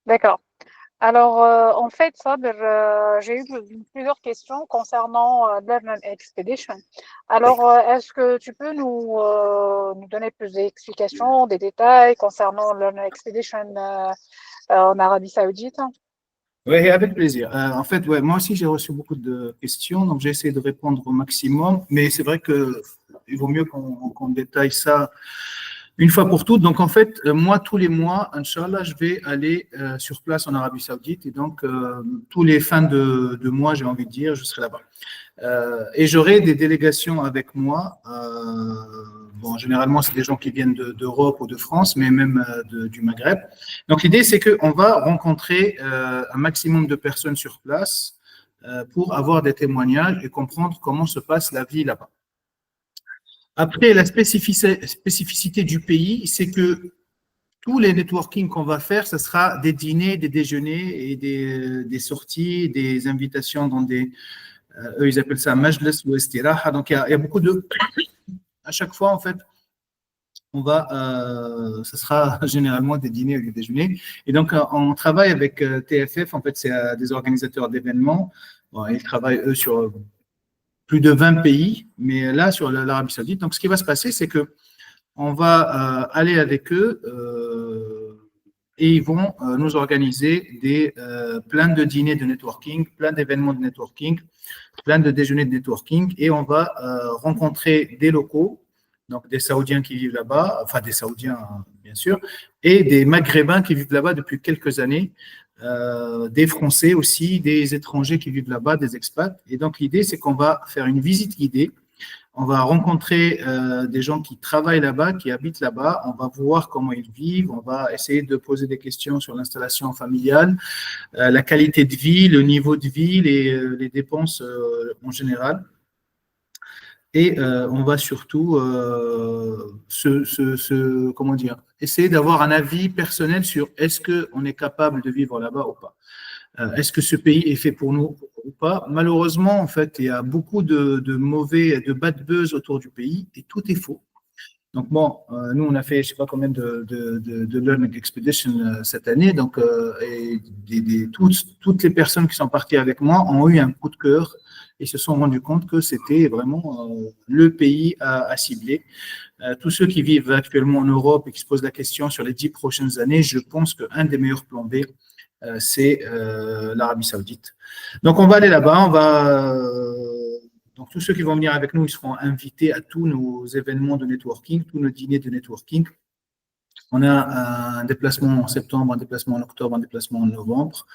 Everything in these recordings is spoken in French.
D'accord. Alors, en fait, Saber, j'ai eu plusieurs questions concernant Learn Expedition. Alors, est-ce que tu peux nous donner plus d'explications, des détails concernant Learn Expedition en Arabie Saoudite? Oui, avec plaisir. En fait, ouais, moi aussi, j'ai reçu beaucoup de questions, donc j'ai essayé de répondre au maximum, mais c'est vrai que il vaut mieux qu'on détaille ça une fois pour toutes. Donc, en fait, moi, tous les mois, Inch'Allah, je vais aller sur place en Arabie Saoudite, et donc, tous les fins de mois, j'ai envie de dire, je serai là-bas. Et j'aurai des délégations avec moi. Bon, généralement, c'est des gens qui viennent d'Europe ou de France, mais même du Maghreb. Donc, l'idée, c'est qu'on va rencontrer un maximum de personnes sur place pour avoir des témoignages et comprendre comment se passe la vie là-bas. Après, la spécificité du pays, c'est que tous les networking qu'on va faire, ce sera des dîners, des déjeuners et des sorties, des invitations dans des, eux, ils appellent ça majlis ou istiraha. Donc, il y a beaucoup de. À chaque fois, en fait, ce sera généralement des dîners ou des déjeuners. Et donc, on travaille avec TFF. En fait, c'est des organisateurs d'événements. Bon, ils travaillent, eux, sur plus de 20 pays, mais là, sur l'Arabie Saoudite. Donc, ce qui va se passer, c'est que on va aller avec eux et ils vont nous organiser plein de dîners de networking, plein d'événements de networking, plein de déjeuners de networking et on va rencontrer des locaux, donc des Saoudiens qui vivent là-bas, enfin des Saoudiens bien sûr, et des Maghrébins qui vivent là-bas depuis quelques années, des Français aussi, des étrangers qui vivent là-bas, des expats. Et donc l'idée, c'est qu'on va faire une visite guidée. On va rencontrer des gens qui travaillent là-bas, qui habitent là-bas. On va voir comment ils vivent. On va essayer de poser des questions sur l'installation familiale, la qualité de vie, le niveau de vie, les dépenses en général. Et on va surtout comment dire, essayer d'avoir un avis personnel sur est-ce qu'on est capable de vivre là-bas ou pas. Est-ce que ce pays est fait pour nous ou pas? Malheureusement, en fait, il y a beaucoup de bad buzz autour du pays et tout est faux. Donc bon, nous on a fait je sais pas combien de Learning Expedition cette année, donc et toutes les personnes qui sont parties avec moi ont eu un coup de cœur et se sont rendus compte que c'était vraiment le pays à cibler. Tous ceux qui vivent actuellement en Europe et qui se posent la question sur les 10 prochaines années, je pense qu'un des meilleurs plans B, c'est l'Arabie Saoudite. Donc on va aller là-bas, donc tous ceux qui vont venir avec nous, ils seront invités à tous nos événements de networking, tous nos dîners de networking. On a un déplacement en septembre, un déplacement en octobre, un déplacement en novembre.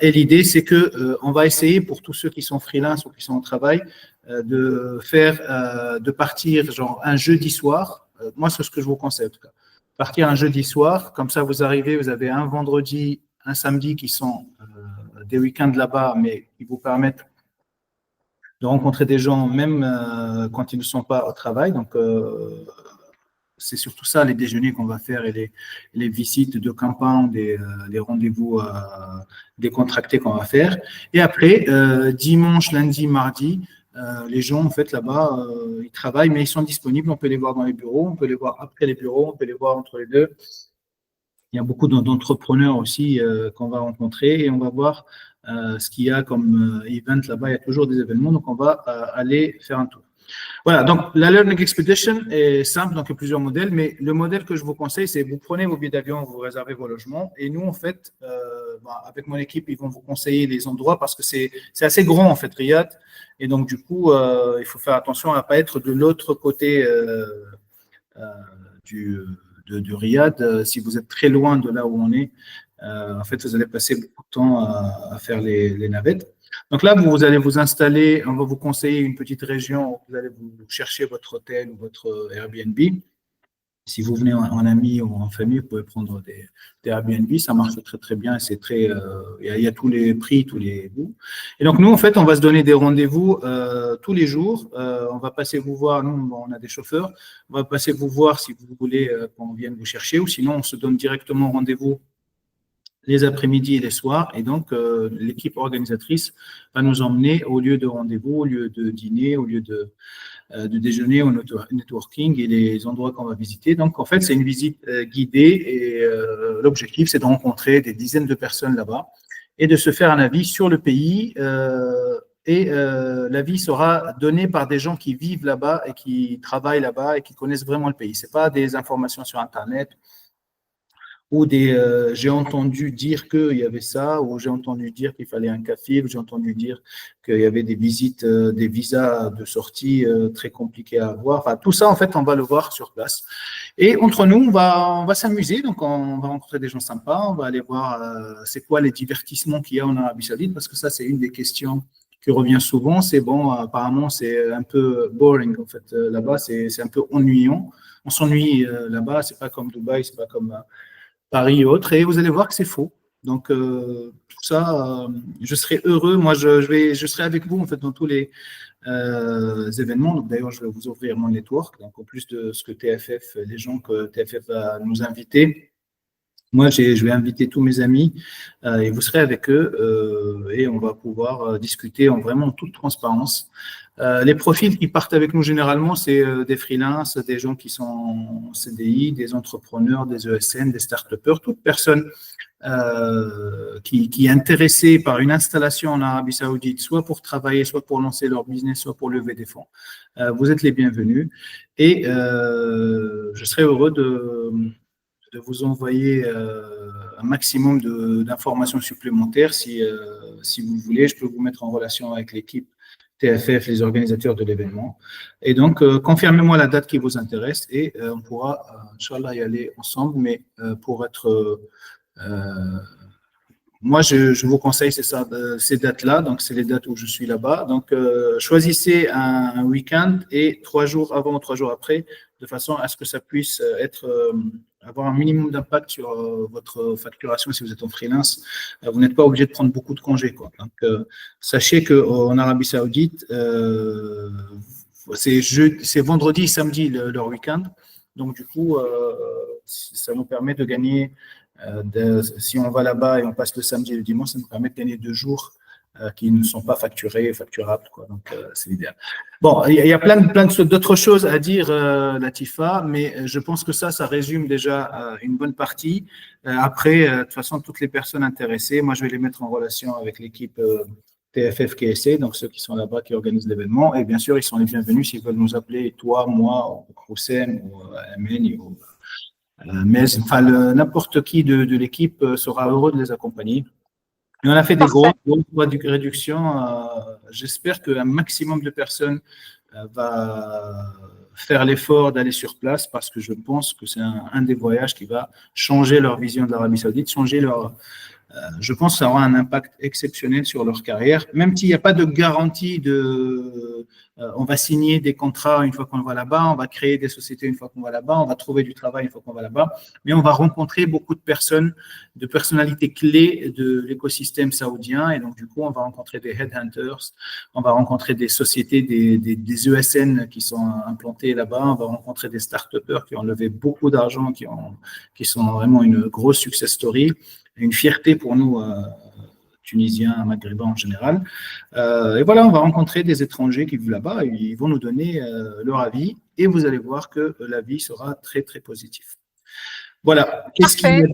Et l'idée, c'est que on va essayer pour tous ceux qui sont freelance ou qui sont au travail de partir genre un jeudi soir. Moi, c'est ce que je vous conseille en tout cas. Partir un jeudi soir, comme ça vous arrivez, vous avez un vendredi, un samedi qui sont des week-ends là-bas, mais qui vous permettent de rencontrer des gens même quand ils ne sont pas au travail. Donc, c'est surtout ça, les déjeuners qu'on va faire et les visites de campagne, les rendez-vous décontractés qu'on va faire. Et après, dimanche, lundi, mardi, les gens, en fait, là-bas, ils travaillent, mais ils sont disponibles. On peut les voir dans les bureaux, on peut les voir après les bureaux, on peut les voir entre les deux. Il y a beaucoup d'entrepreneurs aussi qu'on va rencontrer et on va voir ce qu'il y a comme event là-bas. Il y a toujours des événements, donc on va aller faire un tour. Voilà, donc la Learning Expedition est simple, donc il y a plusieurs modèles, mais le modèle que je vous conseille, c'est vous prenez vos billets d'avion, vous réservez vos logements, et nous, en fait, avec mon équipe, ils vont vous conseiller les endroits parce que c'est assez grand, en fait, Riyad, et donc du coup, il faut faire attention à ne pas être de l'autre côté euh, du, de Riyad. Si vous êtes très loin de là où on est, en fait, vous allez passer beaucoup de temps à faire les navettes. Donc là, vous allez vous installer, on va vous conseiller une petite région où vous allez vous chercher votre hôtel ou votre Airbnb. Si vous venez en ami ou en famille, vous pouvez prendre des Airbnb, ça marche très très bien, c'est très, il y a tous les prix, tous les goûts. Et donc nous, en fait, on va se donner des rendez-vous tous les jours. On va passer vous voir, nous, on a des chauffeurs, on va passer vous voir si vous voulez qu'on vienne vous chercher, ou sinon on se donne directement rendez-vous les après-midi et les soirs. Et donc, l'équipe organisatrice va nous emmener au lieu de rendez-vous, au lieu de dîner, au lieu de déjeuner au networking et les endroits qu'on va visiter. Donc, en fait, c'est une visite guidée et l'objectif, c'est de rencontrer des dizaines de personnes là-bas et de se faire un avis sur le pays. L'avis sera donné par des gens qui vivent là-bas et qui travaillent là-bas et qui connaissent vraiment le pays. Ce n'est pas des informations sur Internet ou j'ai entendu dire qu'il y avait ça, ou j'ai entendu dire qu'il fallait un café, ou j'ai entendu dire qu'il y avait des visites, des visas de sortie très compliqués à avoir. Enfin, tout ça, en fait, on va le voir sur place. Et entre nous, on va s'amuser, donc on va rencontrer des gens sympas, on va aller voir c'est quoi les divertissements qu'il y a en Arabie Saoudite, parce que ça, c'est une des questions qui revient souvent. C'est bon, apparemment, c'est un peu boring, en fait. Là-bas, c'est un peu ennuyant. On s'ennuie là-bas, c'est pas comme Dubaï, c'est pas comme Paris et autres, et vous allez voir que c'est faux. Donc, tout ça, je serai heureux. Moi, je serai avec vous, en fait, dans tous les événements. Donc, d'ailleurs, je vais vous ouvrir mon network. Donc, en plus de ce que TFF, les gens que TFF va nous inviter, moi, je vais inviter tous mes amis et vous serez avec eux et on va pouvoir discuter en vraiment toute transparence. Les profils qui partent avec nous généralement, c'est des freelances, des gens qui sont en CDI, des entrepreneurs, des ESN, des start-upers, toute personne qui est intéressée par une installation en Arabie Saoudite, soit pour travailler, soit pour lancer leur business, soit pour lever des fonds. Vous êtes les bienvenus et je serai heureux de vous envoyer un maximum d'informations supplémentaires si vous voulez. Je peux vous mettre en relation avec l'équipe TFF, les organisateurs de l'événement. Et donc, confirmez-moi la date qui vous intéresse et on pourra, Inch'Allah, y aller ensemble. Mais pour être... moi, je vous conseille ces dates-là. Donc, c'est les dates où je suis là-bas. Donc, choisissez un week-end et 3 jours avant ou 3 jours après, de façon à ce que ça puisse avoir un minimum d'impact sur votre facturation si vous êtes en freelance. Vous n'êtes pas obligé de prendre beaucoup de congés, quoi. Donc, sachez qu'en Arabie Saoudite, c'est vendredi et samedi leur week-end. Donc, du coup, ça nous permet de gagner, si on va là-bas et on passe le samedi et le dimanche, ça nous permet de gagner 2 jours qui ne sont pas facturables, quoi. Donc, c'est l'idéal. Bon, il y a plein d'autres choses à dire, Latifa, mais je pense que ça résume déjà une bonne partie. Après, de toute façon, toutes les personnes intéressées, moi, je vais les mettre en relation avec l'équipe TFF KSA, donc ceux qui sont là-bas, qui organisent l'événement. Et bien sûr, ils sont les bienvenus s'ils veulent nous appeler, toi, moi, ou Houssem, ou Amen, ou mais enfin, n'importe qui de l'équipe sera heureux de les accompagner. Et on a fait des grosses réductions. J'espère qu'un maximum de personnes va faire l'effort d'aller sur place parce que je pense que c'est un des voyages qui va changer leur vision de l'Arabie Saoudite, je pense que ça aura un impact exceptionnel sur leur carrière, même s'il n'y a pas de garantie on va signer des contrats une fois qu'on va là-bas, on va créer des sociétés une fois qu'on va là-bas, on va trouver du travail une fois qu'on va là-bas, mais on va rencontrer beaucoup de personnes, de personnalités clés de l'écosystème saoudien, et donc du coup, on va rencontrer des headhunters, on va rencontrer des sociétés, des ESN qui sont implantés là-bas, on va rencontrer des start-upers qui ont levé beaucoup d'argent, qui sont vraiment une grosse success story, une fierté pour nous, Tunisiens, Maghrébins en général. Et voilà, on va rencontrer des étrangers qui vivent là-bas, ils vont nous donner leur avis, et vous allez voir que l'avis sera très, très positif. Voilà. Qu'est-ce qu'il y a